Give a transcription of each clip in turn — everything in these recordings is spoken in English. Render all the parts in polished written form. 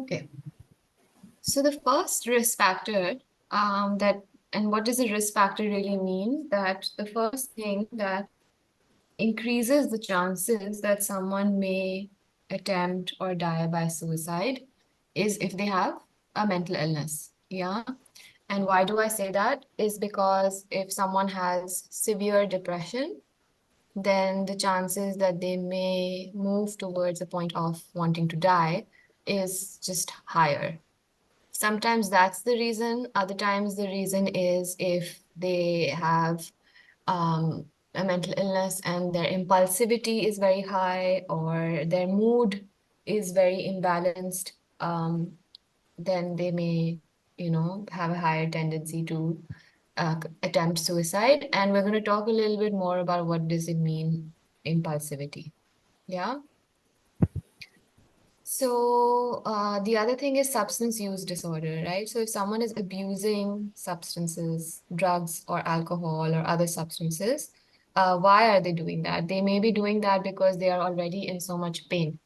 Okay. So the first risk factor and what does a risk factor really mean? That the first thing that increases the chances that someone may attempt or die by suicide is if they have a mental illness. Yeah. And why do I say that? Is because if someone has severe depression, then the chances that they may move towards a point of wanting to die is just higher. Sometimes that's the reason. Other times the reason is if they have a mental illness and their impulsivity is very high or their mood is very imbalanced, then they may, have a higher tendency to attempt suicide. And we're going to talk a little bit more about what does it mean, impulsivity. Yeah. So the other thing is substance use disorder, right? So if someone is abusing substances, drugs or alcohol or other substances, why are they doing that? They may be doing that because they are already in so much pain.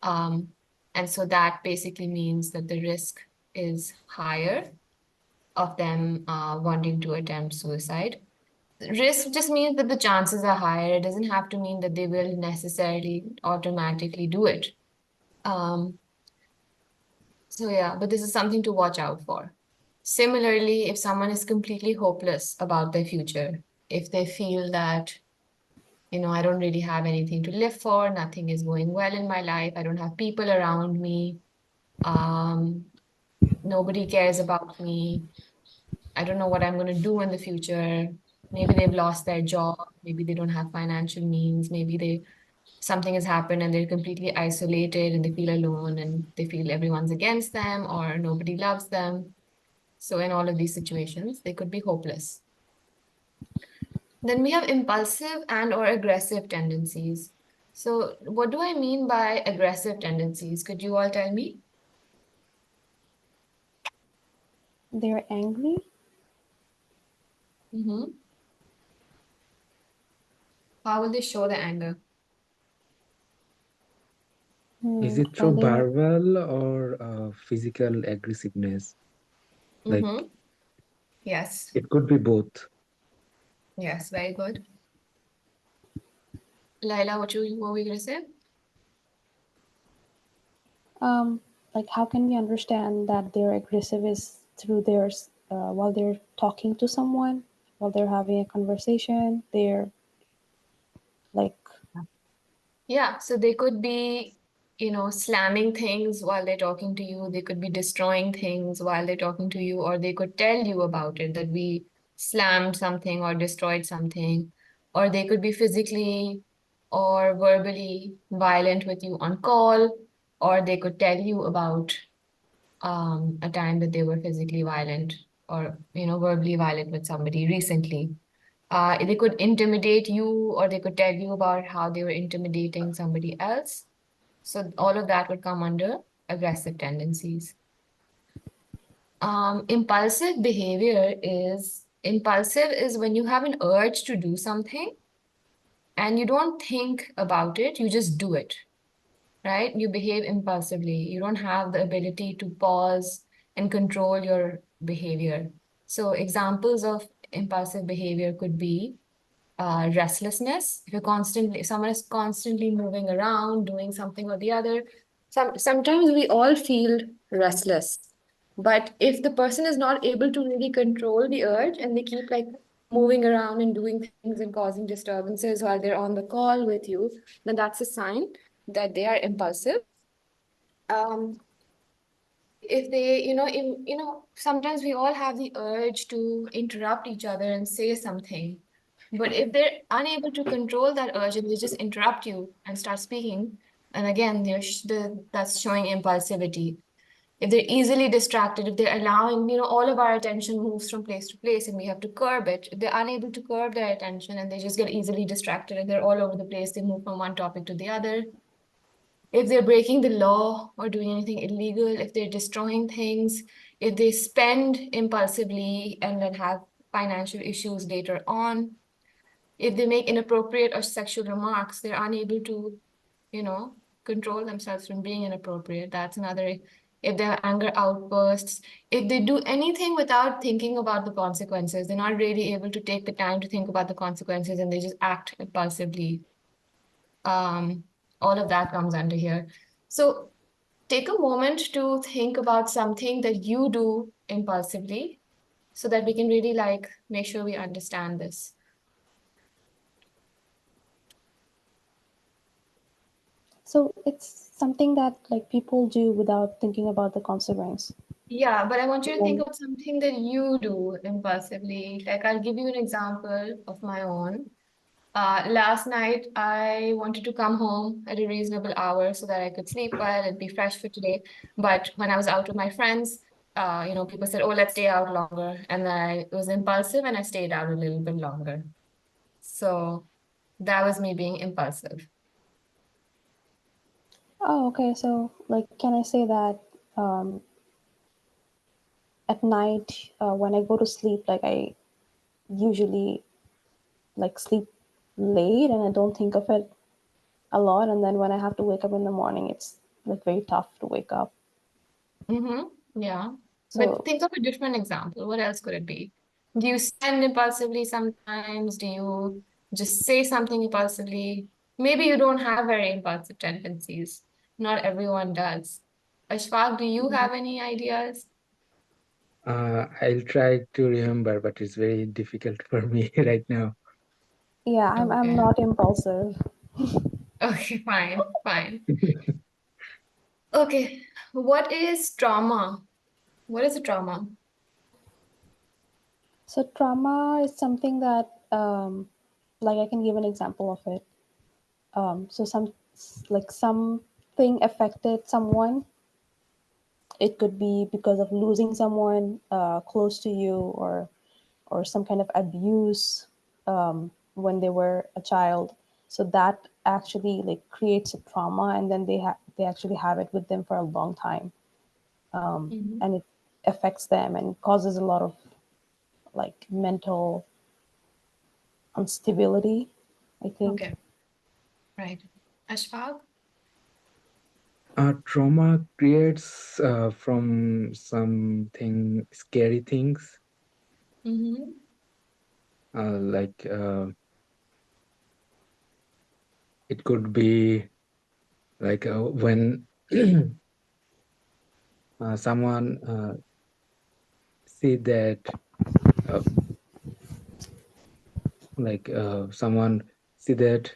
Um, and so that basically means that the risk is higher of them wanting to attempt suicide. Risk just means that the chances are higher. It doesn't have to mean that they will necessarily automatically do it. Um, So yeah, but this is something to watch out for. Similarly, if someone is completely hopeless about their future, if they feel that, I don't really have anything to live for, nothing is going well in my life, I don't have people around me, um, nobody cares about me, I don't know what I'm going to do in the future. Maybe they've lost their job, maybe they don't have financial means, maybe something has happened and they're completely isolated and they feel alone and they feel everyone's against them or nobody loves them. So in all of these situations, they could be hopeless. Then we have impulsive and or aggressive tendencies. So what do I mean by aggressive tendencies? Could you all tell me? They're angry. Mm-hmm. How will they show the anger? Is it Well, through they're verbal or physical aggressiveness? Like Mm-hmm. Yes. it could be both. Yes, very good. Laila, what were you gonna say? um like, how can we understand that they're aggressive is through their while they're talking to someone, while they're having a conversation, they're like, Yeah, so they could be, slamming things while they're talking to you. They could be destroying things while they're talking to you, or they could tell you about it, that we slammed something or destroyed something. Or they could be physically or verbally violent with you on call, or they could tell you about a time that they were physically violent or, verbally violent with somebody recently. They could intimidate you or they could tell you about how they were intimidating somebody else. So all of that would come under aggressive tendencies. Impulsive is when you have an urge to do something and you don't think about it, you just do it, right? You behave impulsively. You don't have the ability to pause and control your behavior. So examples of impulsive behavior could be restlessness. If someone is constantly moving around, doing something or the other, sometimes we all feel restless. But if the person is not able to really control the urge and they keep like moving around and doing things and causing disturbances while they're on the call with you, then that's a sign that they are impulsive. Um, if they, sometimes we all have the urge to interrupt each other and say something. But if they're unable to control that urge and they just interrupt you and start speaking, and again, that's showing impulsivity. If they're easily distracted, if they're allowing, all of our attention moves from place to place and we have to curb it, if they're unable to curb their attention and they just get easily distracted and they're all over the place, they move from one topic to the other, if they're breaking the law or doing anything illegal, if they're destroying things, if they spend impulsively and then have financial issues later on, if they make inappropriate or sexual remarks, they're unable to, control themselves from being inappropriate. That's another if they have anger outbursts, if they do anything without thinking about the consequences, they're not really able to take the time to think about the consequences and they just act impulsively. Um, all of that comes under here. So take a moment to think about something that you do impulsively so that we can really like make sure we understand this. So it's something that like people do without thinking about the consequence. Yeah, but I want you to think And of something that you do impulsively. Like I'll give you an example of my own. Last night, I wanted to come home at a reasonable hour so that I could sleep well and be fresh for today. But when I was out with my friends, people said, "Oh, let's stay out longer," and I was impulsive and I stayed out a little bit longer. So that was me being impulsive. oh, okay. So like, can I say that um, at night when I go to sleep, like I usually like sleep late and I don't think of it a lot, and then when I have to wake up in the morning, it's like very tough to wake up. Yeah. But So think of a different example. What else could it be? Do you spend impulsively sometimes? Do you just say something impulsively? Maybe you don't have very impulsive tendencies. Not everyone does. Ashfaq, do you have any ideas? I'll try to remember, but it's very difficult for me right now. yeah, I'm Okay. not impulsive. Okay, fine, fine. Okay. What is trauma? What is a trauma? So trauma is something that like I can give an example of it. So something affected someone. It could be because of losing someone close to you, or some kind of abuse when they were a child. So that actually like creates a trauma, and then they actually have it with them for a long time, Mhm. and it affects them and causes a lot of like mental instability, I think. Okay, right. Ashfaq? Trauma creates from something scary things, Mm-hmm. like it could be like when someone see that uh, someone see that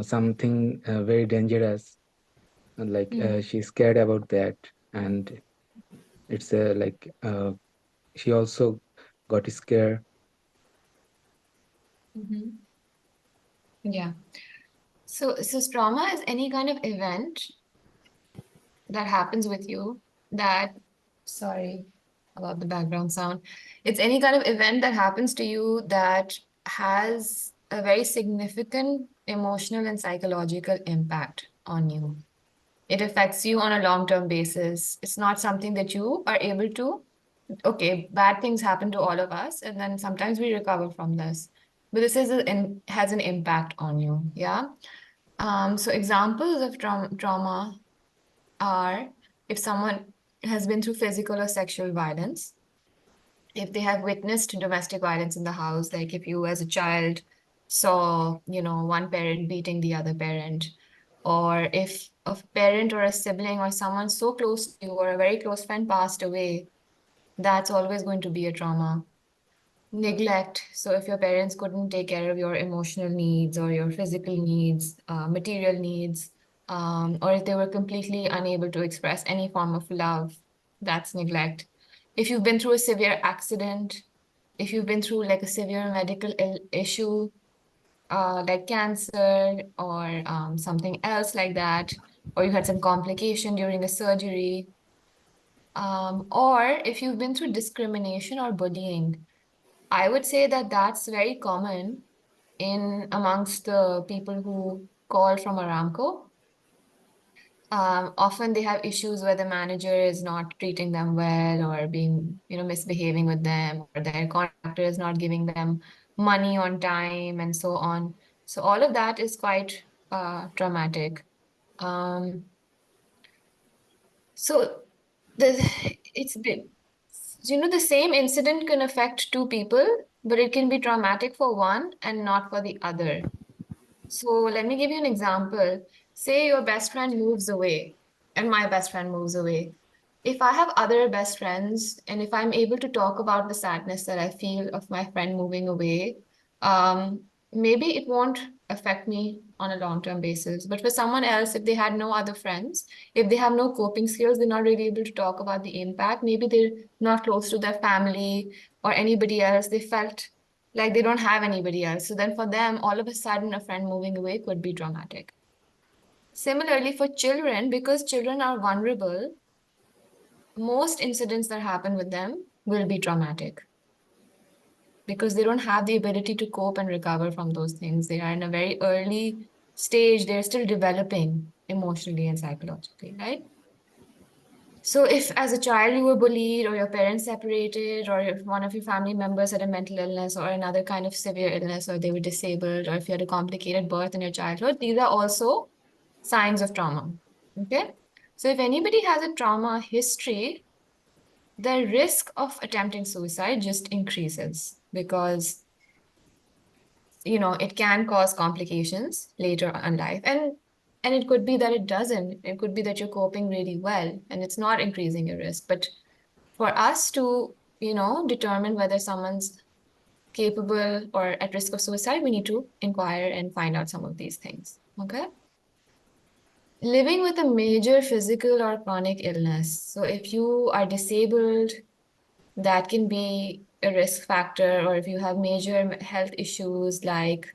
something very dangerous, like she's scared about that, and it's she also got scared. Mm-hmm. Yeah. So trauma is any kind of event that happens with you that, sorry about the background sound. It's any kind of event that happens to you that has a very significant emotional and psychological impact on you. It affects you on a long-term basis. It's not something that you are able to, okay, bad things happen to all of us, and then sometimes we recover from this. But this has an impact on you, yeah? So examples of trauma are if someone has been through physical or sexual violence, if they have witnessed domestic violence in the house, like if you as a child saw, one parent beating the other parent, or if a parent or a sibling or someone so close to you or a very close friend passed away, that's always going to be a trauma. Neglect. So if your parents couldn't take care of your emotional needs or your physical needs, material needs, or if they were completely unable to express any form of love, that's neglect. If you've been through a severe accident, if you've been through like a severe medical issue, like cancer or something else like that, or you had some complication during a surgery, or if you've been through discrimination or bullying, I would say that that's very common in amongst the people who call from Aramco. Often they have issues where the manager is not treating them well or being, misbehaving with them, or their contractor is not giving them money on time and so on. So all of that is quite traumatic. Um, so the it's been, the same incident can affect two people, but it can be traumatic for one and not for the other. So let me give you an example. Say your best friend moves away and my best friend moves away. If I have other best friends and if I'm able to talk about the sadness that I feel of my friend moving away, maybe it won't affect me on a long-term basis. But for someone else, if they had no other friends, if they have no coping skills, they're not really able to talk about the impact. Maybe they're not close to their family or anybody else. They felt like they don't have anybody else. So then for them, all of a sudden, a friend moving away could be traumatic. Similarly, for children, because children are vulnerable, most incidents that happen with them will be traumatic because they don't have the ability to cope and recover from those things. They are in a very early stage, they're still developing emotionally and psychologically, right? So if as a child you were bullied or your parents separated or if one of your family members had a mental illness or another kind of severe illness or they were disabled or if you had a complicated birth in your childhood, these are also signs of trauma. Okay? So if anybody has a trauma history, the risk of attempting suicide just increases because it can cause complications later in life. And it could be that it doesn't. It could be that you're coping really well and it's not increasing your risk. But for us to, determine whether someone's capable or at risk of suicide, we need to inquire and find out some of these things. Okay. Living with a major physical or chronic illness. So if you are disabled, that can be a risk factor, or if you have major health issues like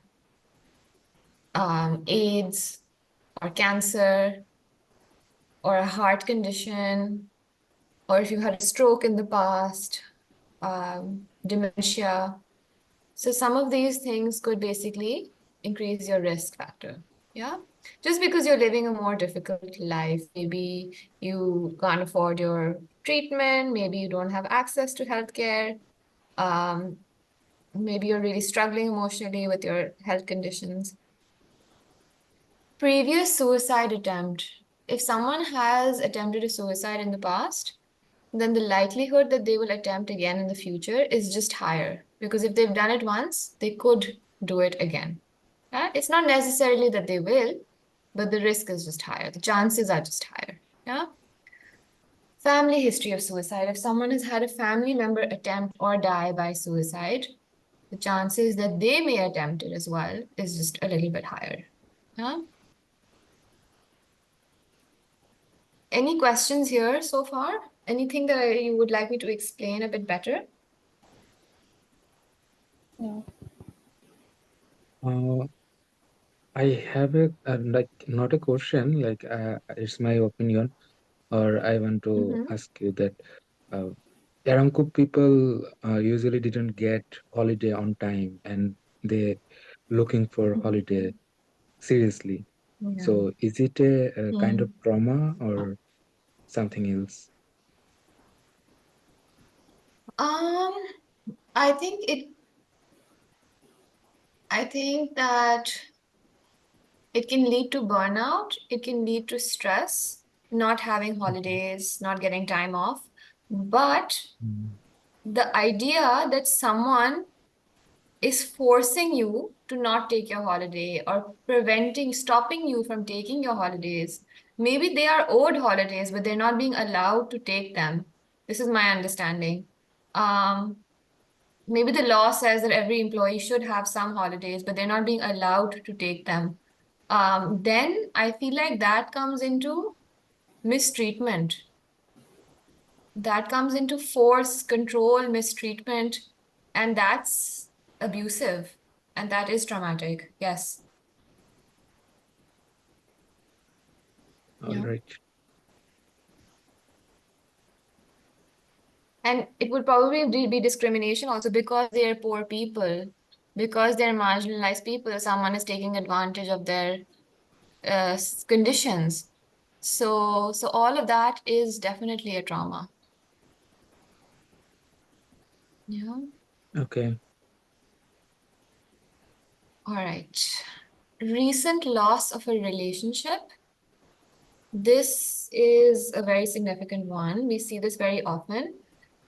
AIDS or cancer or a heart condition, or if you had a stroke in the past, dementia. So some of these things could basically increase your risk factor. Yeah. Just because you're living a more difficult life, maybe you can't afford your treatment, maybe you don't have access to healthcare, um, maybe you're really struggling emotionally with your health conditions. Previous suicide attempt. If someone has attempted a suicide in the past, then the likelihood that they will attempt again in the future is just higher. Because if they've done it once, they could do it again. Yeah? It's not necessarily that they will, but the risk is just higher. The chances are just higher. Yeah. Family history of suicide. If someone has had a family member attempt or die by suicide, the chances that they may attempt it as well is just a little bit higher. Yeah. Any questions here so far? Anything that you would like me to explain a bit better? No. Uh, I have a like not a question, like it's my opinion, or I want to Mm-hmm. ask you that uh, Aramco people usually didn't get holiday on time, and they looking for holiday seriously. Yeah. So is it a kind of Hmm. trauma or something else? Um, I think it, I think that it can lead to burnout, it can lead to stress, not having Okay. holidays, not getting time off. But Mm. the idea that someone is forcing you to not take your holiday or stopping you from taking your holidays. Maybe they are owed holidays, but they're not being allowed to take them. This is my understanding. Um, Maybe the law says that every employee should have some holidays, but they're not being allowed to take them. Then I feel like that comes into mistreatment. That comes into force, control, mistreatment, and that's abusive. And that is traumatic. Yes. All Yeah. right. And it would probably be discrimination also because they're poor people, because they're marginalized people. Someone is taking advantage of their conditions. So all of that is definitely a trauma. Yeah. Okay. All right. recent loss of a relationship. This is a very significant one. We see this very often.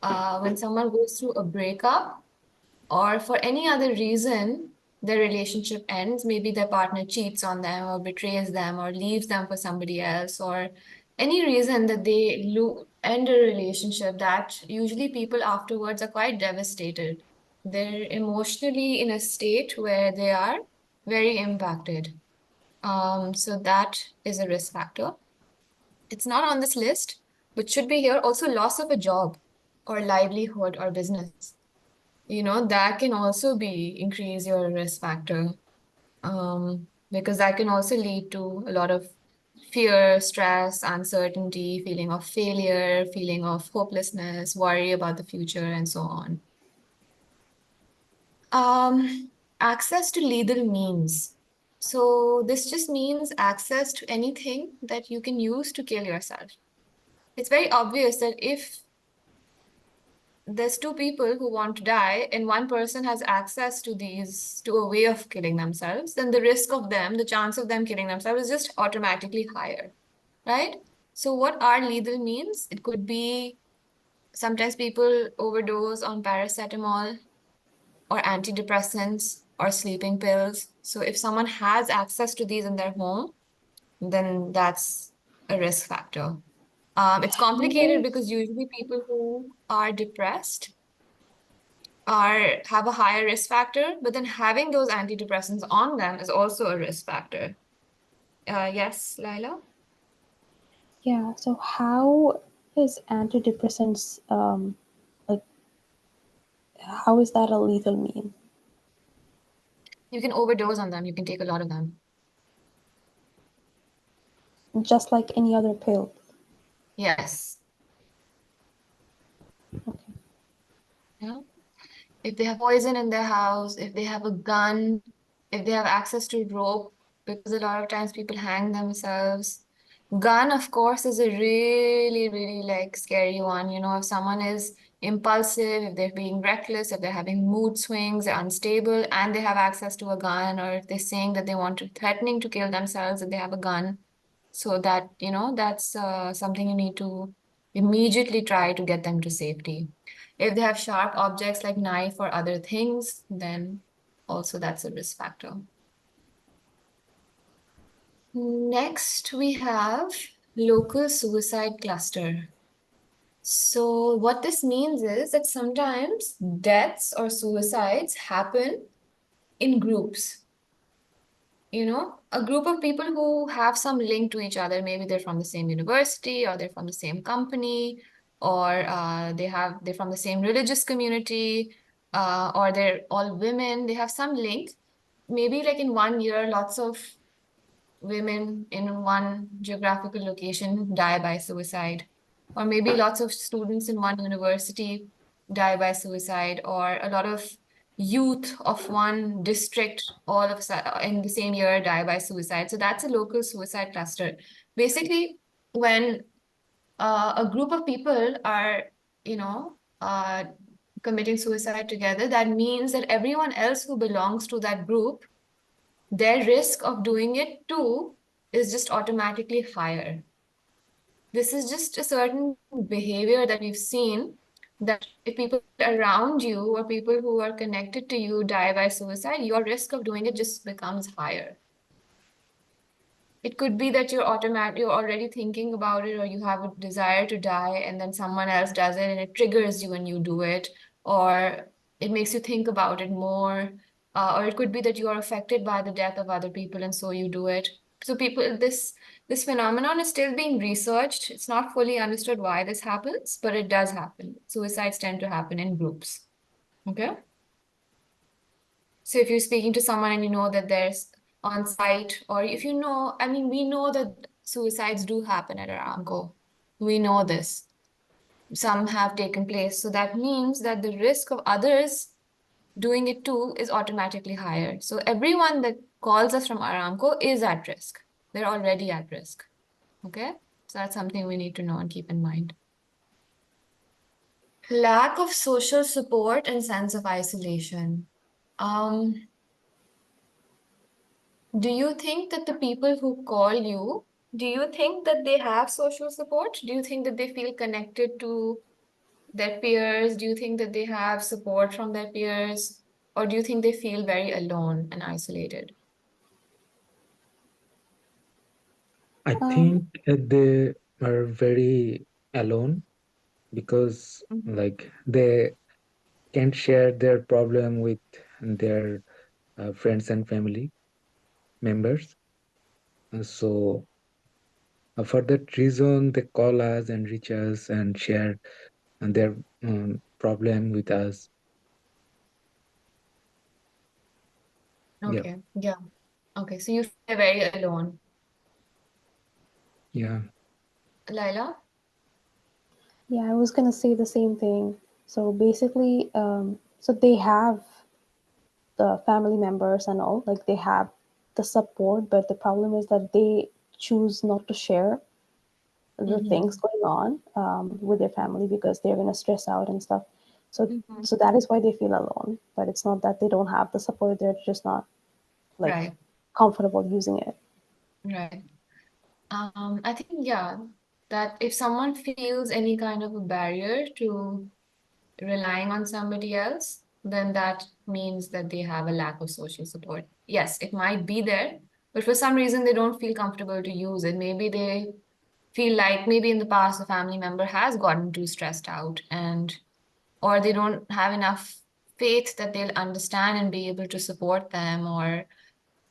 When someone goes through a breakup or for any other reason, their relationship ends. Maybe their partner cheats on them or betrays them or leaves them for somebody else, or any reason that they end a relationship, that usually people afterwards are quite devastated. They're emotionally in a state where they are very impacted. So that is a risk factor. It's not on this list, but should be here. Also, loss of a job or livelihood or business. That can also be increase your risk factor. Because that can also lead to a lot of fear, stress, uncertainty, feeling of failure, feeling of hopelessness, worry about the future, and so on. Access to legal means. So this just means access to anything that you can use to kill yourself. It's very obvious that if there's two people who want to die and one person has access to a way of killing themselves, then the chance of them killing themselves is just automatically higher, right? So what are lethal means? It could be sometimes people overdose on paracetamol or antidepressants or sleeping pills. So if someone has access to these in their home, then that's a risk factor. It's complicated because usually people who are depressed have a higher risk factor, but then having those antidepressants on them is also a risk factor. Yes, Laila? Yeah, so how is antidepressants like how is that a lethal mean? You can overdose on them, you can take a lot of them. Just like any other pill. Yes. Okay. Yeah. If they have poison in their house, if they have a gun, if they have access to rope, because a lot of times people hang themselves. Gun, of course, is a really, really like scary one. If someone is impulsive, if they're being reckless, if they're having mood swings, they're unstable, and they have access to a gun, or if they're saying that they want to, threatening to kill themselves if they have a gun. So that's something you need to immediately try to get them to safety. If they have sharp objects like knife or other things, then also that's a risk factor. Next, we have local suicide cluster. So what this means is that sometimes deaths or suicides happen in groups. A group of people who have some link to each other. Maybe they're from the same university, or they're from the same company, or they're from the same religious community, or they're all women. They have some link. Maybe like in 1 year, lots of women in one geographical location die by suicide, or maybe lots of students in one university die by suicide, or a lot of youth of one district in the same year die by suicide. So that's a local suicide cluster. Basically, when a group of people are, committing suicide together, that means that everyone else who belongs to that group, their risk of doing it too is just automatically higher. This is just a certain behavior that we've seen, that if people around you or people who are connected to you die by suicide, your risk of doing it just becomes higher. It could be that you're already thinking about it, or you have a desire to die, and then someone else does it and it triggers you when you do it, or it makes you think about it more. Or it could be that you are affected by the death of other people and so you do it. So this phenomenon is still being researched. It's not fully understood why this happens, but it does happen. Suicides tend to happen in groups. Okay. So if you're speaking to someone and you know that there's on site, or if we know that suicides do happen at Aramco. We know this. Some have taken place. So that means that the risk of others doing it too is automatically higher. So everyone that calls us from Aramco is at risk. They're already at risk. Okay? So that's something we need to know and keep in mind. Lack of social support and sense of isolation. Um, Do you think that the people who call you, do you think that they have social support? Do you think that they feel connected to their peers? Do you think that they have support from their peers? Or do you think they feel very alone and isolated? I Um, think they are very alone because Mhm. like they can't share their problem with their friends and family members. And so for that reason, they call us and reach us and share their problem with us. Yeah, Okay, yeah. Okay, so you feel very alone. yeah. Laila? yeah, I was gonna say the same thing. So basically, so they have the family members and all, like they have the support, but the problem is that they choose not to share the things Mm-hmm. going on with their family because they're gonna stress out and stuff. So, Mm-hmm. so that is why they feel alone. But it's not that they don't have the support; they're just not like Right, comfortable using it. right. I think, yeah, that if someone feels any kind of a barrier to relying on somebody else, then that means that they have a lack of social support. Yes, it might be there, but for some reason they don't feel comfortable to use it. Maybe they feel like maybe in the past a family member has gotten too stressed out and or they don't have enough faith that they'll understand and be able to support them, or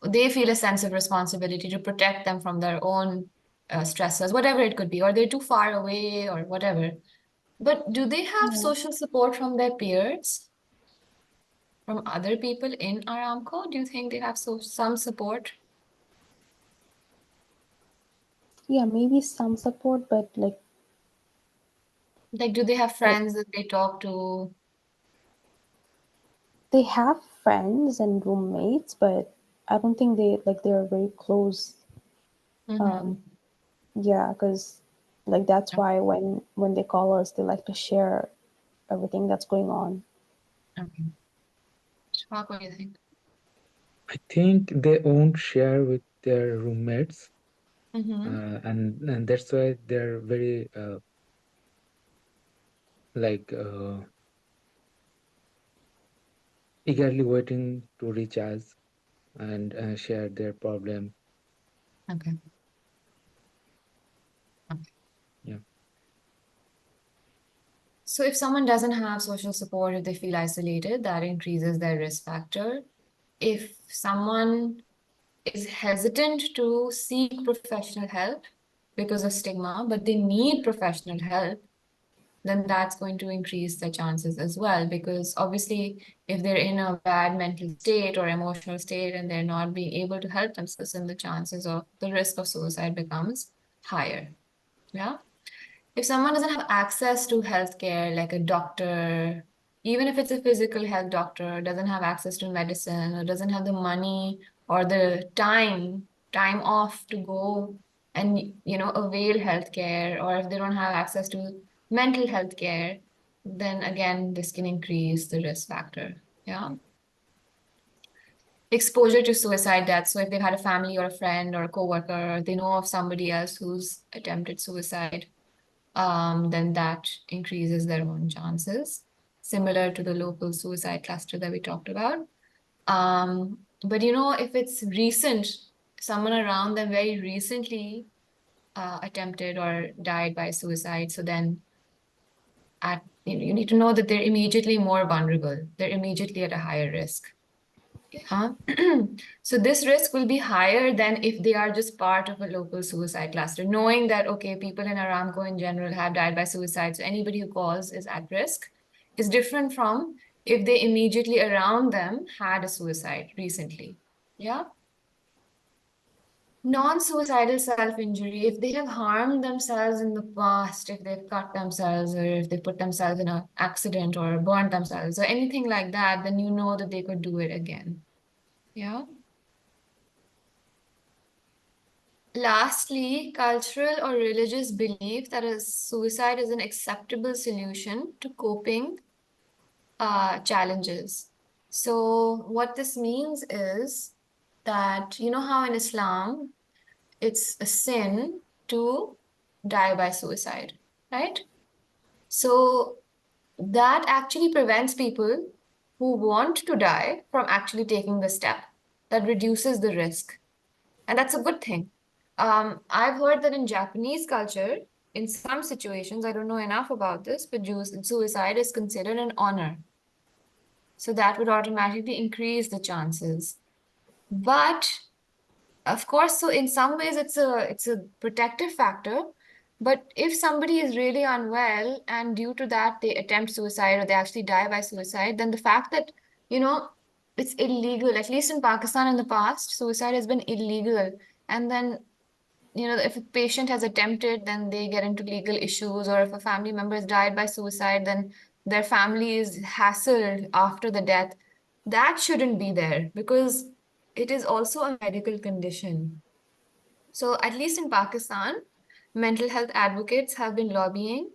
they feel a sense of responsibility to protect them from their own stressors, whatever it could be, or they're too far away or whatever. But do they have Yeah, social support from their peers, from other people in Aramco? Do you think they have some support? yeah, maybe some support, but Like, do they have like friends that they talk to? they have friends and roommates, but I don't think they're very close. Mm-hmm. Um, yeah, because like that's why when they call us, they like to share everything that's going on. Okay. Shwak, what do you think? I think they won't share with their roommates, Mm-hmm. and that's why they're very like eagerly waiting to reach us and share their problem. Okay. Okay. Yeah, So if someone doesn't have social support, if they feel isolated, that increases their risk factor. If someone is hesitant to seek professional help because of stigma, but they need professional help, then that's going to increase their chances as well. Because obviously, if they're in a bad mental state or emotional state and they're not being able to help themselves, then the chances of the risk of suicide becomes higher. Yeah. If someone doesn't have access to healthcare, like a doctor, even if it's a physical health doctor, doesn't have access to medicine or doesn't have the money or the time off to go and avail healthcare, or if they don't have access to mental health care, then again this can increase the risk factor. Yeah. Exposure to suicide deaths. So if they've had a family or a friend or a coworker, or they know of somebody else who's attempted suicide, then that increases their own chances, similar to the local suicide cluster that we talked about. But if it's recent, someone around them very recently attempted or died by suicide, so then you need to know that they're immediately more vulnerable. They're immediately at a higher risk. Huh? So this risk will be higher than if they are just part of a local suicide cluster, knowing that, okay, people in Aramco in general have died by suicide, so anybody who calls is at risk, is different from if they immediately around them had a suicide recently. Yeah. Non-suicidal self-injury, if they have harmed themselves in the past, if they've cut themselves or if they put themselves in an accident or burned themselves or anything like that, then you know that they could do it again. Yeah. Lastly, cultural or religious belief that a suicide is an acceptable solution to coping challenges. So what this means is that, you know how in Islam, it's a sin to die by suicide, right? So that actually prevents people who want to die from actually taking the step. That reduces the risk. And that's a good thing. I've heard that in Japanese culture, in some situations, I don't know enough about this, but suicide is considered an honor. So that would automatically increase the chances. But of course, so in some ways it's a protective factor. But if somebody is really unwell and due to that they attempt suicide or they actually die by suicide, then the fact that, you know, it's illegal, at least in Pakistan in the past, suicide has been illegal. And then, you know, if a patient has attempted, then they get into legal issues, or if a family member has died by suicide, then their family is hassled after the death. That shouldn't be there because it is also a medical condition. So, at least in Pakistan, mental health advocates have been lobbying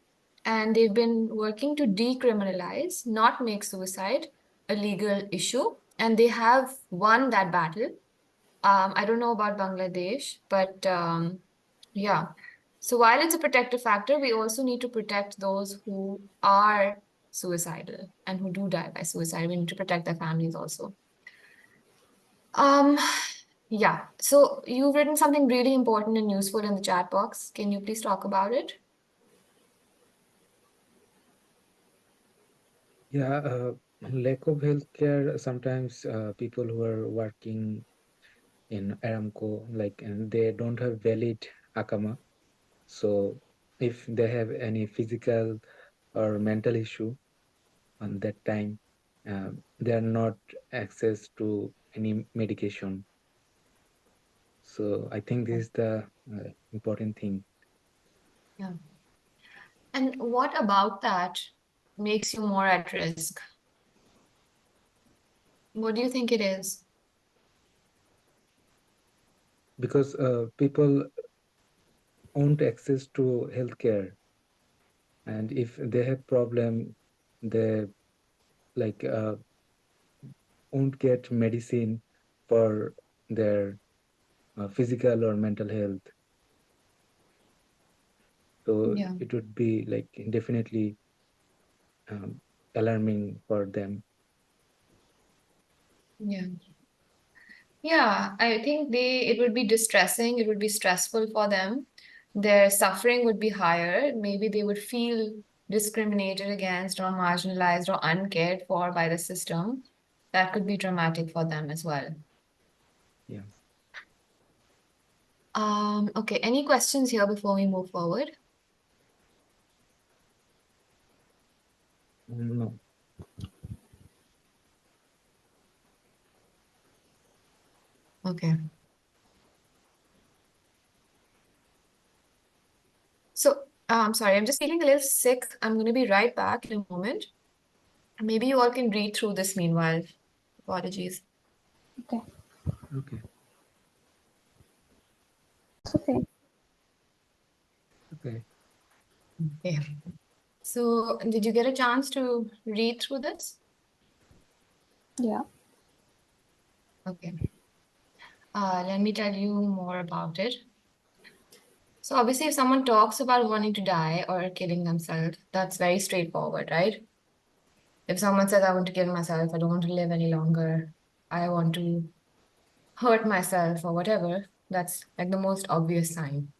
and they've been working to decriminalize, not make suicide a legal issue. And they have won that battle. I don't know about Bangladesh, but yeah. So while it's a protective factor, we also need to protect those who are suicidal and who do die by suicide. We need to protect their families also. Um, yeah. So you've written something really important and useful in the chat box. Can you please talk about it? Yeah, lack of healthcare. Sometimes people who are working in Aramco, like, and they don't have valid akama. So if they have any physical or mental issue on that time, they are not access to any medication. So I think this is the important thing. Yeah. And what about that makes you more at risk? What do you think it is? Because people won't access to healthcare, and if they have problem, they like won't get medicine for their physical or mental health. So Yeah. it would be like definitely um, alarming for them. Yeah. Yeah, I think it would be distressing, it would be stressful for them. Their suffering would be higher. Maybe they would feel discriminated against or marginalized or uncared for by the system. That could be traumatic for them as well. Yeah. Okay, any questions here before we move forward? No. Okay. So, sorry, I'm just feeling a little sick. I'm going to be right back in a moment. Maybe you all can read through this meanwhile. Apologies. Okay. Okay. It's okay. Okay. Okay. So, did you get a chance to read through this? Yeah. Okay. Let me tell you more about it. So, obviously, if someone talks about wanting to die or killing themselves, that's very straightforward, right? If someone says, I want to kill myself, I don't want to live any longer, I want to hurt myself or whatever, that's like the most obvious sign.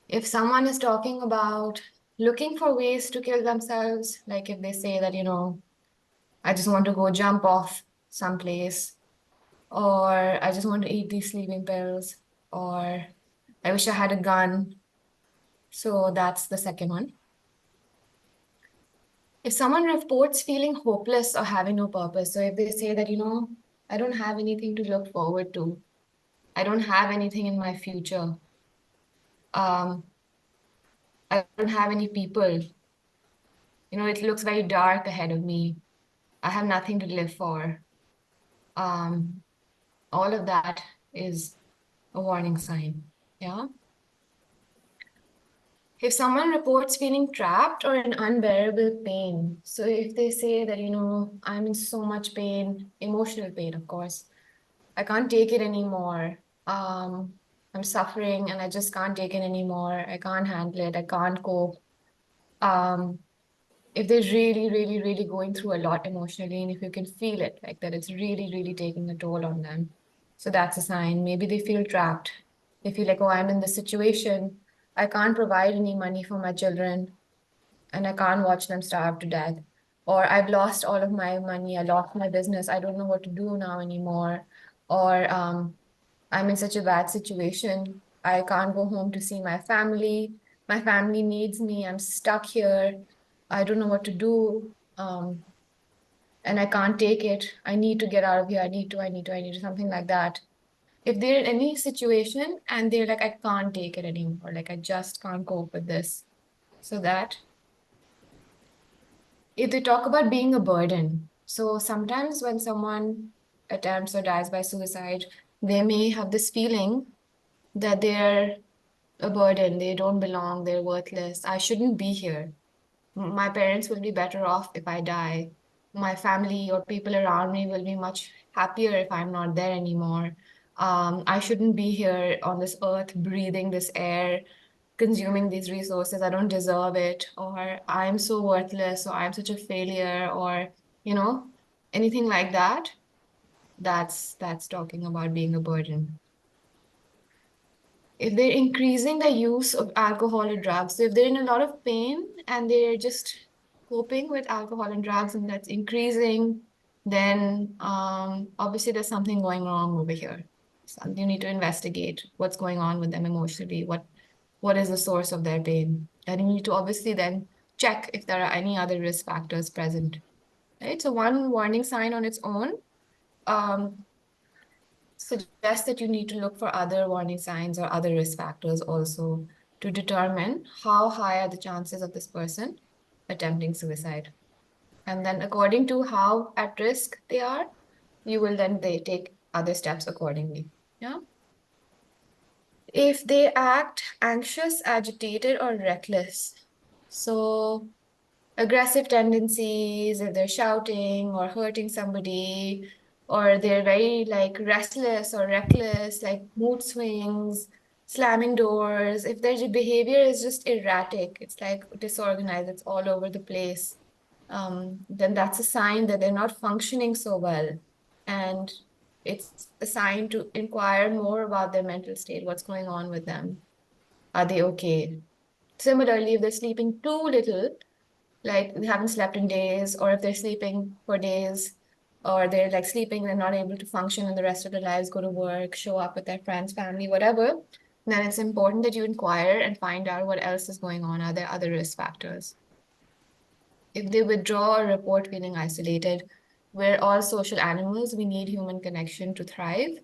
If someone is talking about looking for ways to kill themselves, like if they say that, you know, I just want to go jump off someplace, or I just want to eat these sleeping pills, or I wish I had a gun. So that's the second one. If someone reports feeling hopeless or having no purpose, so if they say that, you know, I don't have anything to look forward to, I don't have anything in my future, um, I don't have any people, you know, it looks very dark ahead of me, I have nothing to live for. Um, all of that is a warning sign. Yeah. If someone reports feeling trapped or in unbearable pain, so if they say that, you know, I'm in so much pain, emotional pain, of course, I can't take it anymore. I'm suffering and I just can't take it anymore. I can't handle it. I can't cope. Um, if they're really, really, really going through a lot emotionally, and if you can feel it, like that it's really, really taking a toll on them. So that's a sign. Maybe they feel trapped. They feel like, oh, I'm in this situation. I can't provide any money for my children and I can't watch them starve to death. Or I've lost all of my money. I lost my business. I don't know what to do now anymore. Or I'm in such a bad situation. I can't go home to see my family. My family needs me. I'm stuck here. I don't know what to do. And I can't take it. I need to get out of here. I need to, something like that. If they're in any situation and they're like, I can't take it anymore, like I just can't cope with this. So that if they talk about being a burden, so sometimes when someone attempts or dies by suicide, they may have this feeling that they're a burden, they don't belong, they're worthless. I shouldn't be here. My parents will be better off if I die. My family or people around me will be much happier if I'm not there anymore. I shouldn't be here on this earth, breathing this air, consuming these resources. I don't deserve it, or I'm so worthless, or I'm such a failure, or you know, anything like that. That's talking about being a burden. If they're increasing the use of alcohol or drugs, so if they're in a lot of pain and they're just coping with alcohol and drugs and that's increasing, then obviously there's something going wrong over here. So you need to investigate what's going on with them emotionally, what is the source of their pain. And you need to obviously then check if there are any other risk factors present. Right? So one warning sign on its own um, suggests that you need to look for other warning signs or other risk factors also to determine how high are the chances of this person attempting suicide. And then according to how at risk they are, you will then they take other steps accordingly. Yeah. If they act anxious, agitated, or reckless. So aggressive tendencies, if they're shouting or hurting somebody, or they're very like restless or reckless, like mood swings, slamming doors, if their behavior is just erratic, it's like disorganized, it's all over the place, then that's a sign that they're not functioning so well. And it's a sign to inquire more about their mental state, what's going on with them. Are they okay? Similarly, if they're sleeping too little, like they haven't slept in days, or if they're sleeping for days, or they're like sleeping, they're not able to function in the rest of their lives, go to work, show up with their friends, family, whatever, then it's important that you inquire and find out what else is going on. Are there other risk factors? If they withdraw or report feeling isolated, we're all social animals, we need human connection to thrive.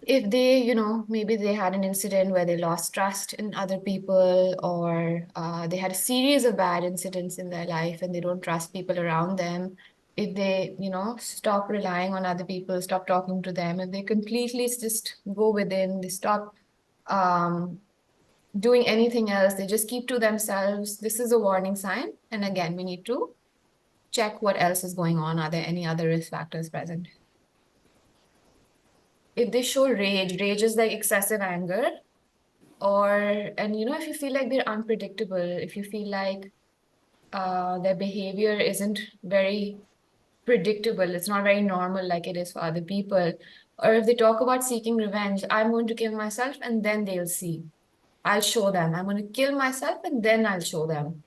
If they, maybe they had an incident where they lost trust in other people, or they had a series of bad incidents in their life and they don't trust people around them, if they, stop relying on other people, stop talking to them, if they completely just go within, they stop um, doing anything else, they just keep to themselves, this is a warning sign. And again, we need to check what else is going on. Are there any other risk factors present? If they show rage is like excessive anger, and if you feel like they're unpredictable, if you feel like their behavior isn't very predictable, it's not very normal like it is for other people, or if they talk about seeking revenge, I'm going to kill myself and then they'll see. I'll show them. I'm going to kill myself and then I'll show them.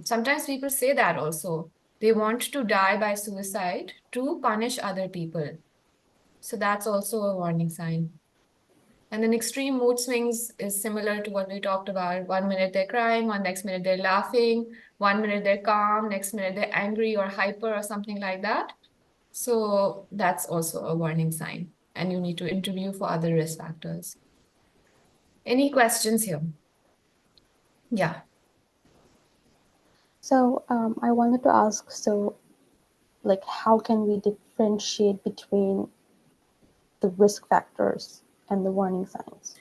Sometimes people say that also. They want to die by suicide to punish other people. So that's also a warning sign. And then extreme mood swings is similar to what we talked about. 1 minute they're crying, next minute they're laughing, 1 minute they're calm, next minute they're angry or hyper or something like that. So that's also a warning sign. And you need to interview for other risk factors. Any questions here? Yeah. So I wanted to ask, so like how can we differentiate between the risk factors and the warning signs?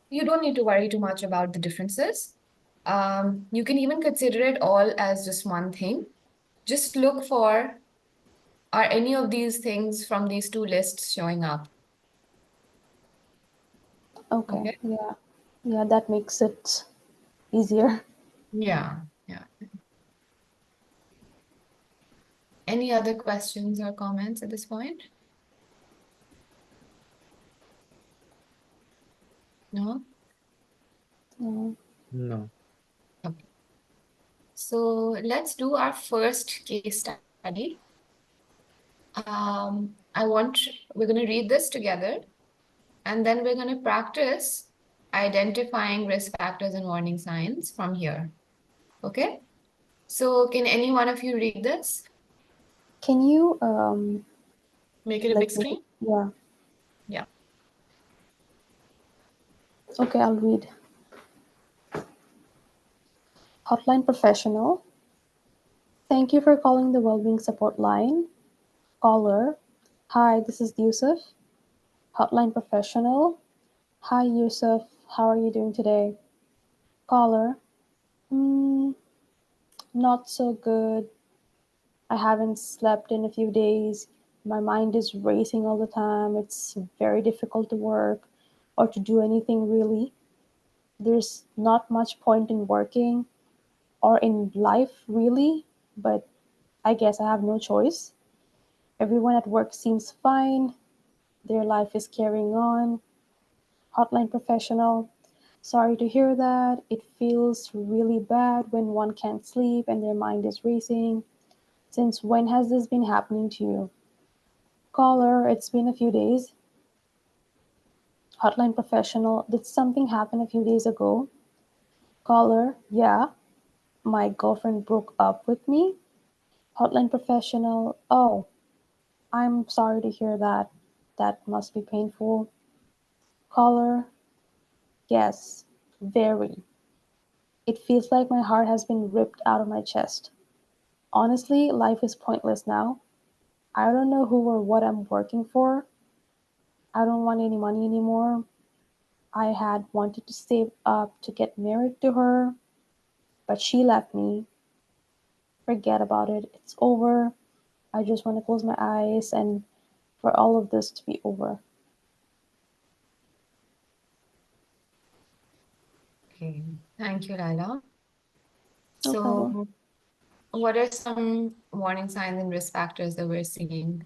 You don't need to worry too much about the differences. You can even consider it all as just one thing. Just look for Are any of these things from these two lists showing up? Okay, Okay. yeah. Yeah, that makes it easier. Yeah. Yeah. Any other questions or comments at this point? No? Yeah. No. Okay. So let's do our first case study. We're going to read this together, and then we're going to practice identifying risk factors and warning signs from here. Okay? So can any one of you read this? Can you Make it a big like screen? yeah. Yeah. Okay, I'll read. Hotline professional. Thank you for calling the Wellbeing Support Line. Caller. Hi, this is Yusuf. Hotline professional. Hi, Yusuf. How are you doing today? Caller. Hmm, not so good. I haven't slept in a few days. My mind is racing all the time. It's very difficult to work or to do anything really. There's not much point in working or in life really, but I guess I have no choice. Everyone at work seems fine. Their life is carrying on. Hotline professional. Sorry to hear that. It feels really bad when one can't sleep and their mind is racing. Since when has this been happening to you? Caller, it's been a few days. Hotline professional, did something happen a few days ago? Caller, yeah, my girlfriend broke up with me. Hotline professional, oh, I'm sorry to hear that. That must be painful. Caller, yes, very. It feels like my heart has been ripped out of my chest. Honestly, life is pointless now. I don't know who or what I'm working for. I don't want any money anymore. I had wanted to save up to get married to her, but she left me. Forget about it. It's over. I just want to close my eyes and for all of this to be over. Okay. Thank you, Laila. No problem. So what are some warning signs and risk factors that we're seeing?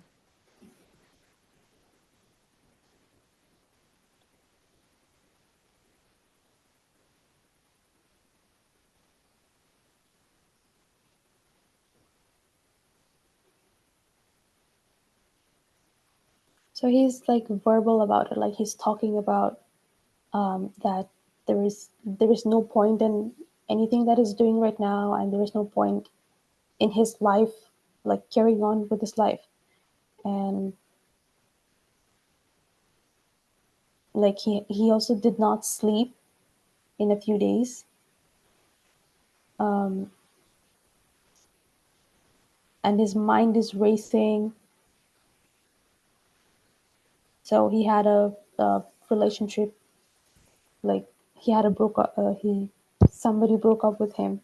So he's like verbal about it, like he's talking about that there is no point in anything that he's doing right now, and there is no point in his life, like carrying on with his life, and like he also did not sleep in a few days, um, and his mind is racing. So he had a relationship, like he had a broke up. He somebody broke up with him.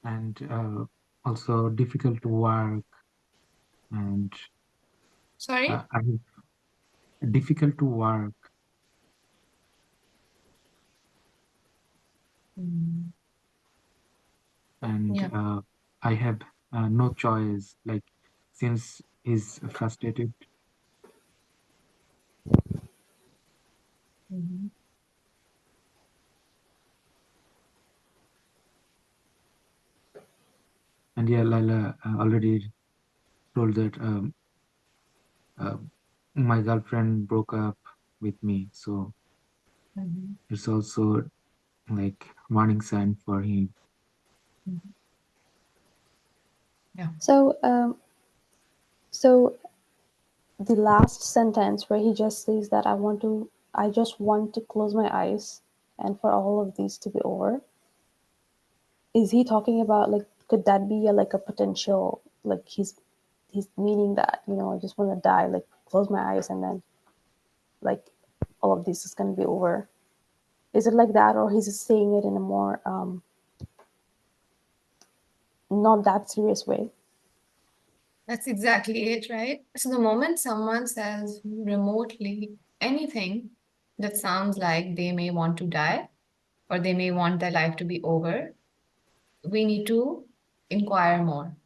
And also difficult to work, and Sorry? difficult to work, Mm, and yeah. I have no choice. Like since he's frustrated, Mhm. and yeah, Lila already told that uh, my girlfriend broke up with me, so Mhm. it's also like warning sign for him. Mhm. Yeah. So the last sentence where he just says that I just want to close my eyes and for all of these to be over. Is he talking about, like, could that be like a potential, like he's meaning that, I just want to die, like close my eyes and then like all of this is going to be over. Is it like that, or he's just saying it in a more not that serious way. That's exactly it, right? So the moment someone says remotely anything that sounds like they may want to die or they may want their life to be over, we need to inquire more.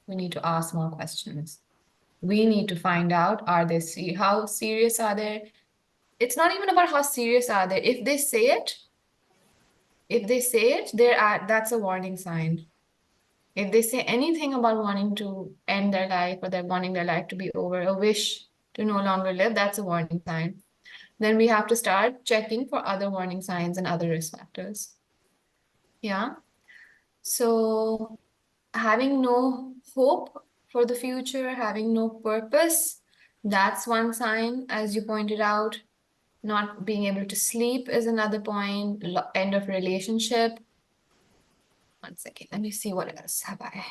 We need to ask more questions. We need to find out, are they how serious are they? It's not even about how serious are they. If they say it, that's a warning sign. If they say anything about wanting to end their life or they're wanting their life to be over, a wish to no longer live, that's a warning sign. Then we have to start checking for other warning signs and other risk factors. Yeah. So having no hope for the future, having no purpose, that's one sign, as you pointed out. Not being able to sleep is another point. End of relationship. One second, let me see what else have I.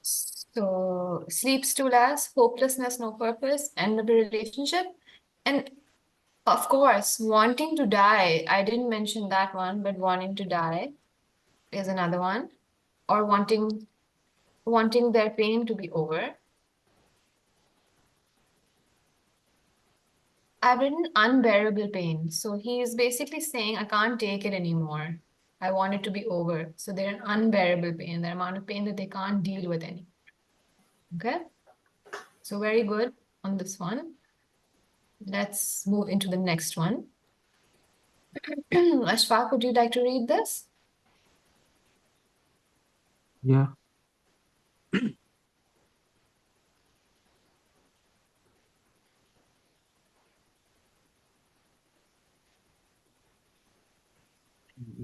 So sleeps too less, hopelessness, no purpose, end of a relationship. And of course, wanting to die. I didn't mention that one, but wanting to die is another one. Or wanting their pain to be over. I've written unbearable pain. So he is basically saying, I can't take it anymore. I want it to be over. So they're in unbearable pain, the amount of pain that they can't deal with anymore. Okay. So very good on this one. Let's move into the next one. Ashfaq, would you like to read this? Yeah,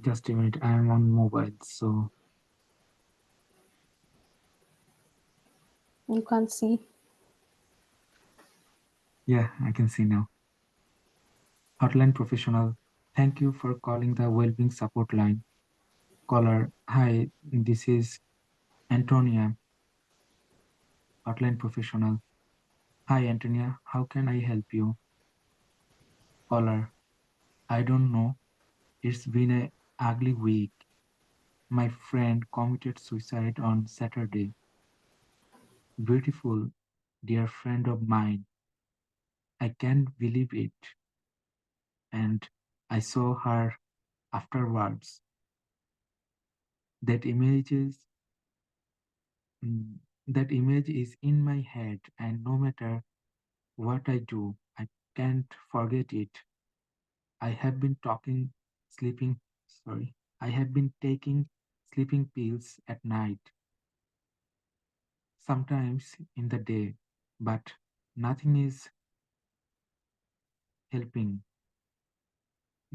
just a minute. I am on mobile, so You can't see. yeah, I can see now. Hotline professional, thank you for calling the well-being support line. Caller, hi, this is Antonia, hotline professional. Hi, Antonia, how can I help you? Caller, I don't know. It's been a ugly week. My friend committed suicide on Saturday. Beautiful, dear friend of mine. I can't believe it. And I saw her afterwards. That images mm, that image is in my head, and no matter what I do, I can't forget it. I have been sleeping, sorry, I have been taking sleeping pills at night, sometimes in the day, but nothing is helping.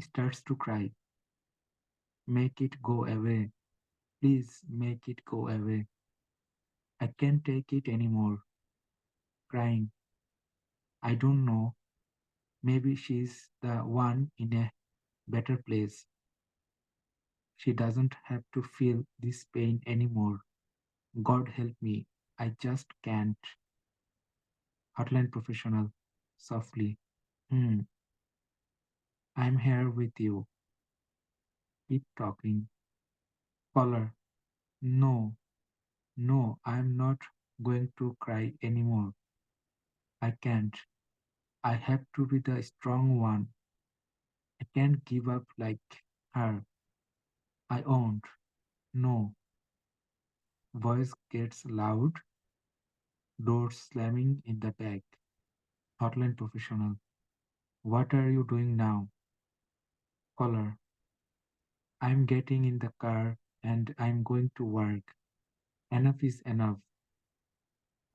Starts to cry. Make it go away. Please make it go away. I can't take it anymore. Crying. I don't know. Maybe she's the one in a better place. She doesn't have to feel this pain anymore. God help me. I just can't. Hotline professional. Softly. Hmm. I'm here with you. Keep talking. Caller. No. No, I'm not going to cry anymore. I can't. I have to be the strong one. I can't give up like her. I won't. No. Voice gets loud. Doors slamming in the back. Hotline professional. What are you doing now? Caller. I'm getting in the car and I'm going to work. Enough is enough.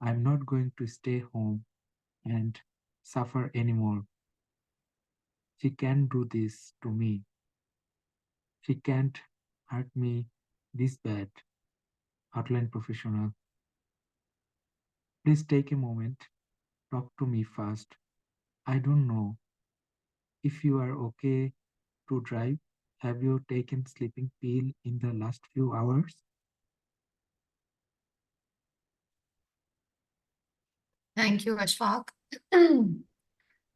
I'm not going to stay home and suffer anymore. She can't do this to me. She can't hurt me this bad. Hotline professional. Please take a moment. Talk to me first. I don't know if you are okay to drive. Have you taken sleeping pill in the last few hours? Thank you, Ashfaq. No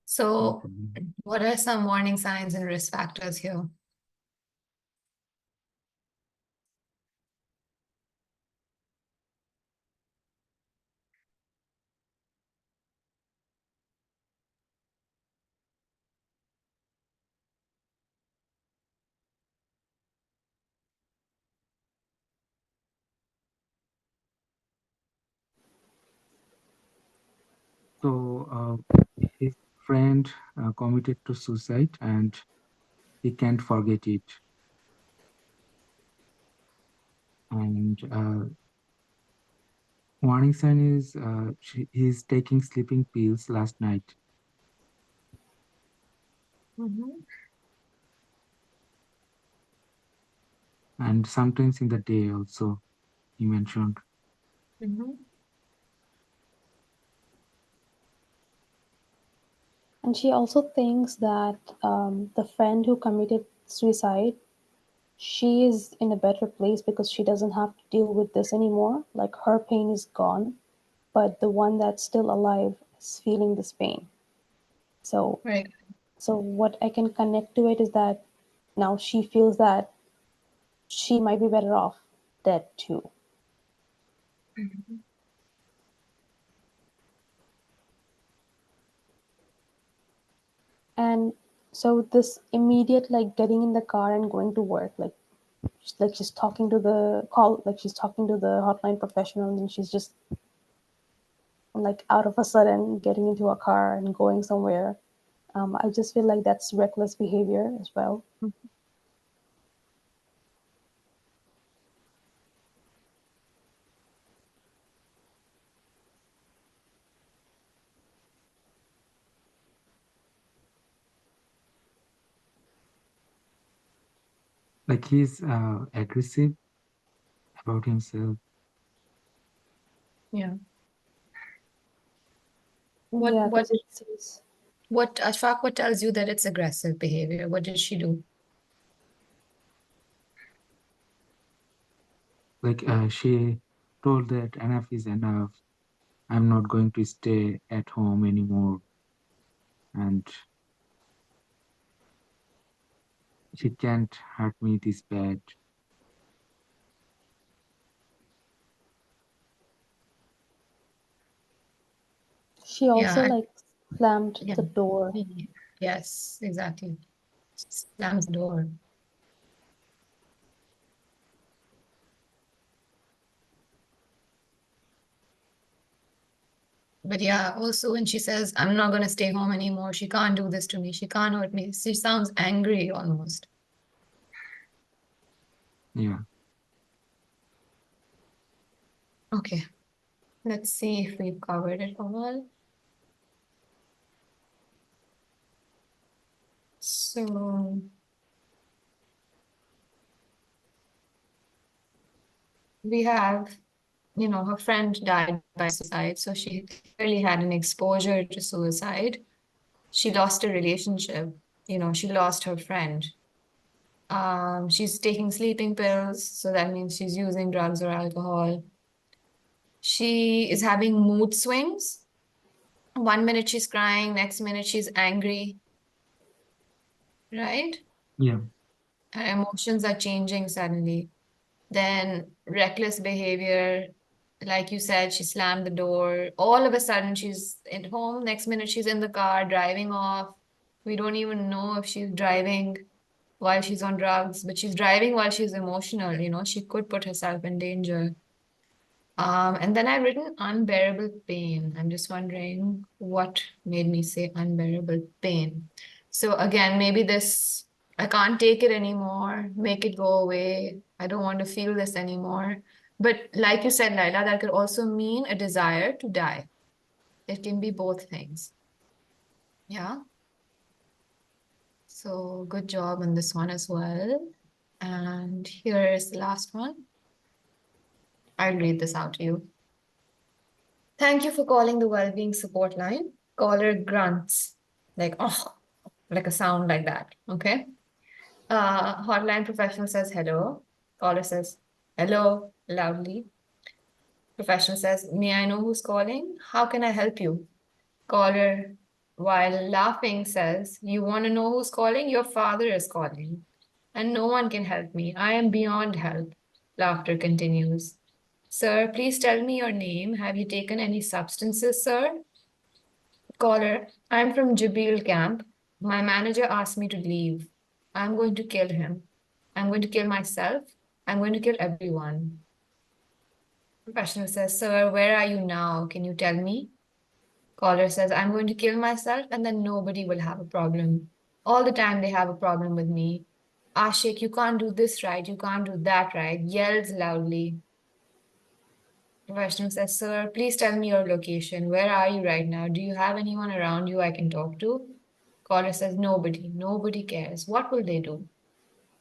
So, problem. what are some warning signs and risk factors here? So his friend committed to suicide, and he can't forget it. And warning sign is he's taking sleeping pills last night, Mm-hmm. and sometimes in the day also, he mentioned. Mm-hmm. And she also thinks that the friend who committed suicide, she is in a better place because she doesn't have to deal with this anymore. Like her pain is gone, but the one that's still alive is feeling this pain. So, Right. so what I can connect to it is that now she feels that she might be better off dead too. Mhm. And so this immediate like getting in the car and going to work, like she's talking to the call, like she's talking to the hotline professional, and she's just like out of a sudden getting into a car and going somewhere. I just feel like that's reckless behavior as well. Like he's aggressive about himself. Yeah. What Yeah, what because it seems what Ashfaq, what tells you that it's aggressive behavior? What did she do? Like she told that enough is enough. I'm not going to stay at home anymore, and she can't hurt me this bad. she also Yeah, like slammed yeah. the door. Yes, exactly. Slams the door. But yeah, also when she says, I'm not gonna stay home anymore, she can't do this to me, she can't hurt me. She sounds angry almost. Yeah. Okay, let's see if we've covered it all. So we have, her friend died by suicide, so she clearly had an exposure to suicide. She lost a relationship, she lost her friend. She's taking sleeping pills, so that means she's using drugs or alcohol. She is having mood swings. One minute she's crying, next minute she's angry, right? Yeah. Her emotions are changing suddenly. Then reckless behavior, like you said, she slammed the door. All of a sudden she's at home, next minute she's in the car driving off. We don't even know if she's driving while she's on drugs, but she's driving while she's emotional, she could put herself in danger. And then I've written unbearable pain. I'm just wondering what made me say unbearable pain. So again, maybe this, I can't take it anymore, make it go away. I don't want to feel this anymore. But like you said, Laila, that could also mean a desire to die. It can be both things. Yeah. So good job on this one as well. And here is the last one. I'll read this out to you. Thank you for calling the well-being support line. Caller grunts, like, oh, like a sound like that. Okay. Hotline professional says hello. Caller says hello loudly. Professional says, may I know who's calling? How can I help you? Caller, while laughing, says, you want to know who's calling? Your father is calling. And no one can help me. I am beyond help. Laughter continues. Sir, please tell me your name. Have you taken any substances, sir? Caller, I'm from Jabil camp. My manager asked me to leave. I'm going to kill him. I'm going to kill myself. I'm going to kill everyone. Professional says, sir, where are you now? Can you tell me? Caller says, I'm going to kill myself and then nobody will have a problem. All the time they have a problem with me. Ashik, you can't do this right, you can't do that right, yells loudly. Vaishnav says, Sir, please tell me your location. Where are you right now? Do you have anyone around you I can talk to? Caller says, Nobody, nobody cares. What will they do?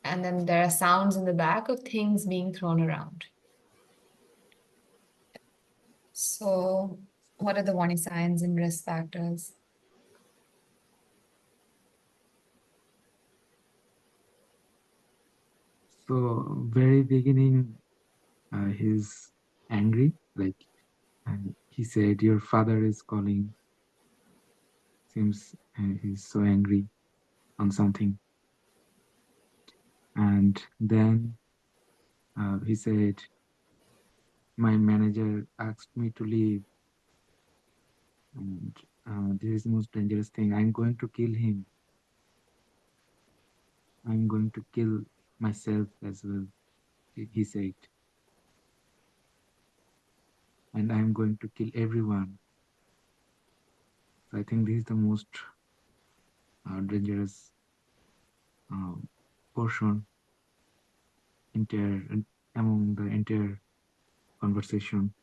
And then there are sounds in the back of things being thrown around. So, what are the warning signs and risk factors? So very beginning, he's angry. Like he said, your father is calling. Seems he's so angry on something. And then he said, my manager asked me to leave, and this is the most dangerous thing. I'm going to kill him. I'm going to kill myself as well, he said. And I'm going to kill everyone. So I think this is the most dangerous uh, portion entire among the entire conversation.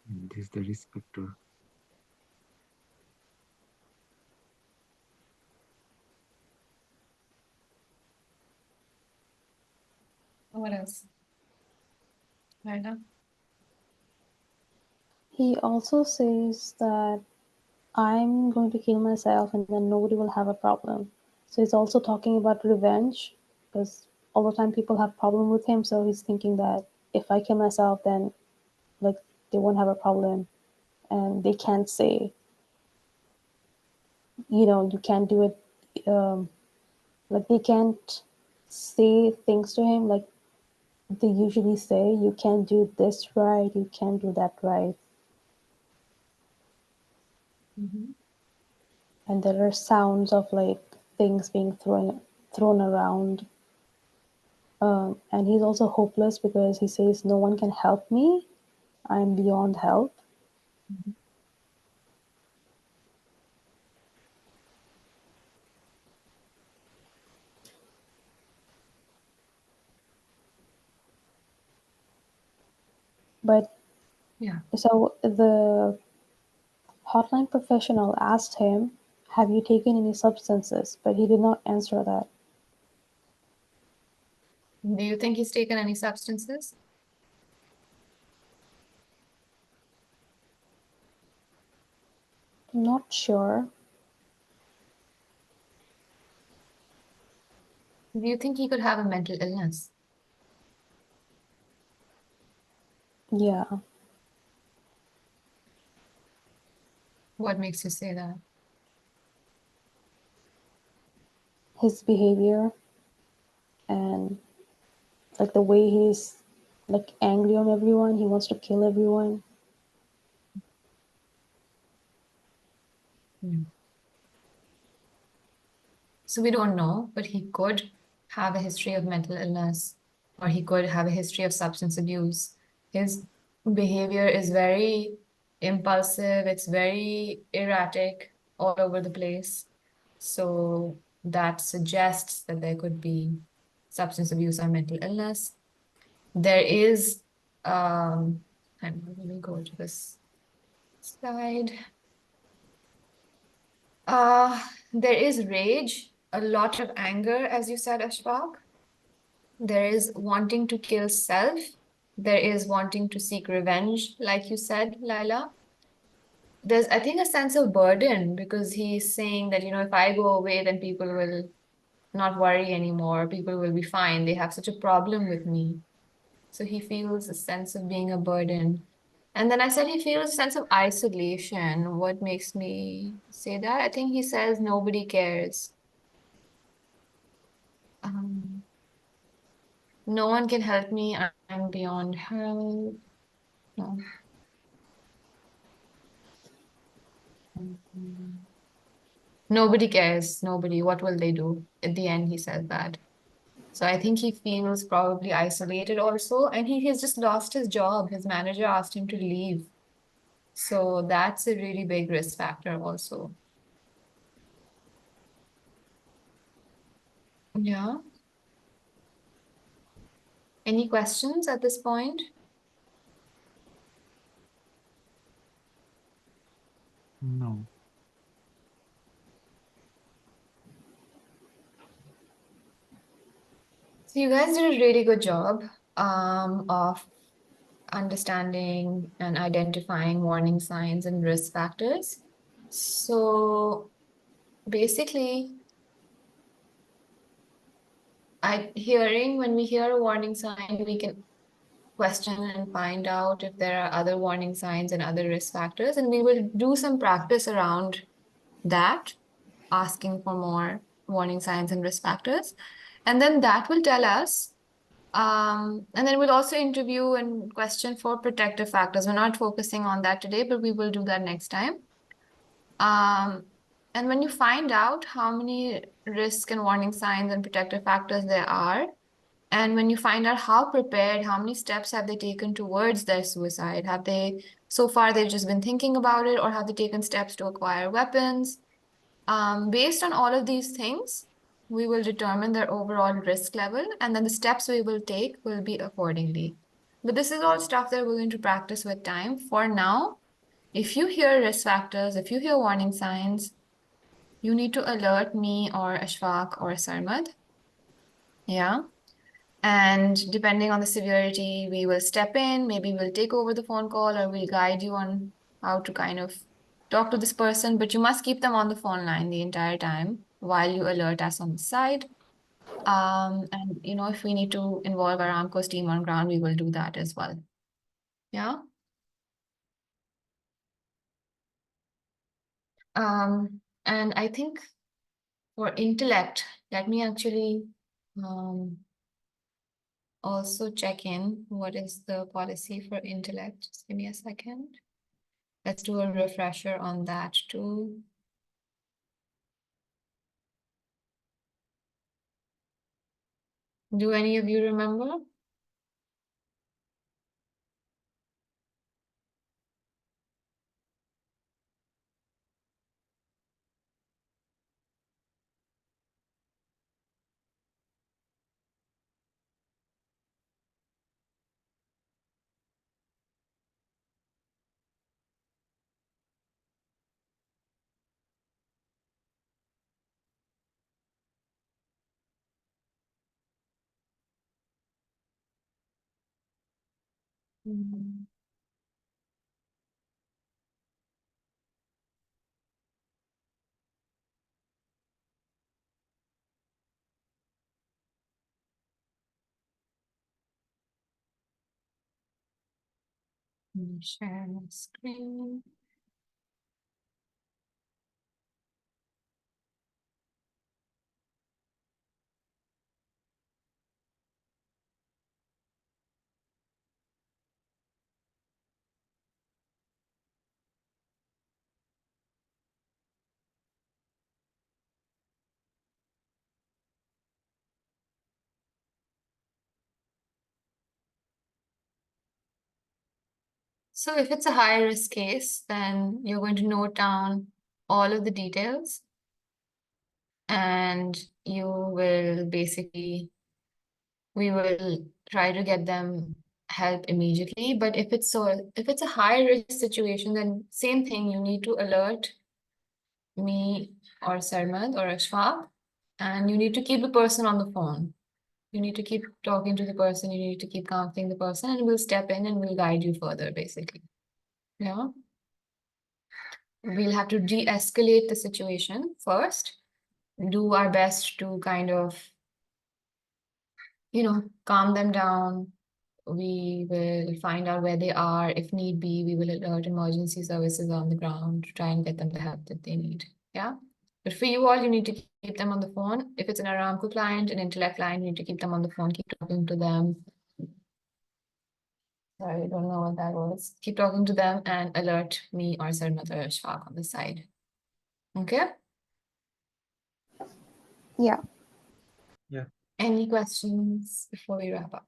And this is the risk factor. What else? Laila? He also says that I'm going to kill myself and then nobody will have a problem. So he's also talking about revenge because all the time people have problem with him. So he's thinking that if I kill myself, then like they won't have a problem, and they can't say, you can't do it. Like they can't say things to him like they usually say. You can't do this right. You can't do that right. Mhm. And there are sounds of like things being thrown around. And he's also hopeless because he says no one can help me. I'm beyond help. Mhm. But Yeah. so the hotline professional asked him, have you taken any substances? But he did not answer that. Do you think he's taken any substances? I'm not sure. Do you think he could have a mental illness? Yeah, What makes you say that? his behavior and like the way he's like angry on everyone. He wants to kill everyone. Hmm. So we don't know, but he could have a history of mental illness or he could have a history of substance abuse. His behavior is very impulsive, it's very erratic all over the place. So that suggests that there could be substance abuse or mental illness. There is, hang on, let me go to this slide. There is rage, a lot of anger, as you said, Ashfaq. There is wanting to kill self. There is wanting to seek revenge, like you said, Laila. There's, I think, a sense of burden because he's saying that, if I go away, then people will not worry anymore. People will be fine. They have such a problem with me. So he feels a sense of being a burden. And then I said he feels a sense of isolation. What makes me say that? I think he says nobody cares. Um, no one can help me. I'm beyond help. No. Nobody cares. Nobody. What will they do? At the end, he says that. So I think he feels probably isolated also, and he has just lost his job. His manager asked him to leave. So that's a really big risk factor also. Yeah. Any questions at this point? No. So you guys did a really good job of understanding and identifying warning signs and risk factors. So basically, when we hear a warning sign, we can question and find out if there are other warning signs and other risk factors, and we will do some practice around that, asking for more warning signs and risk factors. And then that will tell us, and then we'll also interview and question for protective factors. We're not focusing on that today, but we will do that next time. And when you find out how many risk and warning signs and protective factors there are, and when you find out how prepared, how many steps have they taken towards their suicide? Have they, so far, they've just been thinking about it, or have they taken steps to acquire weapons? Based on all of these things, we will determine their overall risk level, and then the steps we will take will be accordingly. But this is all stuff that we're going to practice with time. For now, if you hear risk factors, if you hear warning signs, you need to alert me or Ashfaq or Sarmad. Yeah. And depending on the severity, we will step in, maybe we'll take over the phone call, or we'll guide you on how to kind of talk to this person, but you must keep them on the phone line the entire time while you alert us on the side. And if we need to involve our Aramco's team on ground, we will do that as well. Yeah. And I think for intellect, let me actually also check in what is the policy for intellect. Just give me a second. Let's do a refresher on that too. Do any of you remember? Mhm. Let me share my screen. So if it's a high risk case, then you're going to note down all of the details, and we will try to get them help immediately. But if it's a high risk situation, then same thing, you need to alert me or Sarmad or Ashfaq, and you need to keep the person on the phone. You need to keep talking to the person, you need to keep counseling the person, and we'll step in and we'll guide you further, basically. Yeah. We'll have to de-escalate the situation first, do our best to kind of, calm them down. We will find out where they are. If need be, we will alert emergency services on the ground to try and get them the help that they need. Yeah. But for you all, you need to keep them on the phone. If it's an Aramco client, an Intellect client, you need to keep them on the phone, keep talking to them. Sorry, I don't know what that was. Keep talking to them and alert me or Sarmad or Ashfaq on the side. Okay? Yeah. Yeah. Any questions before we wrap up?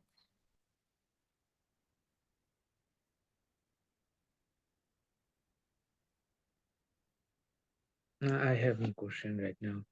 I have no question right now.